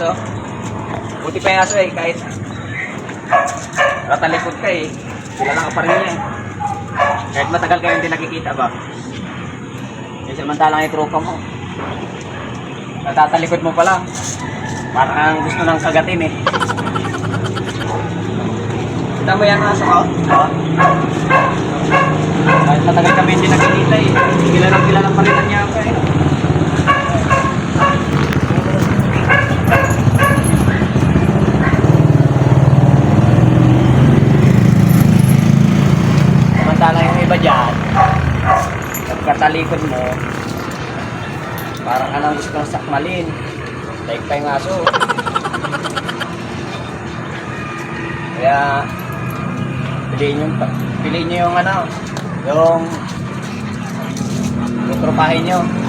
aso. Buti pa yung aso eh, kahit ratalikod ka eh. Kilala ka pa rin niya eh. Kahit matagal kayo hindi nakikita ba? Eh samantalang yung tropa mo. Natatalikod mo pa lang. Parang ang gusto ng kagatin eh. Kita mo yung aso ko? Oo. Kahit matagal kami hindi nakikita eh. Kilala pa rin niya ako eh. Samantala yung iba dyan, pagkatalikod mo, parang ka lang gusto ng sakmalin. Like pa yung aso. Kaya, piliin nyo yung ano, yung tropahin nyo.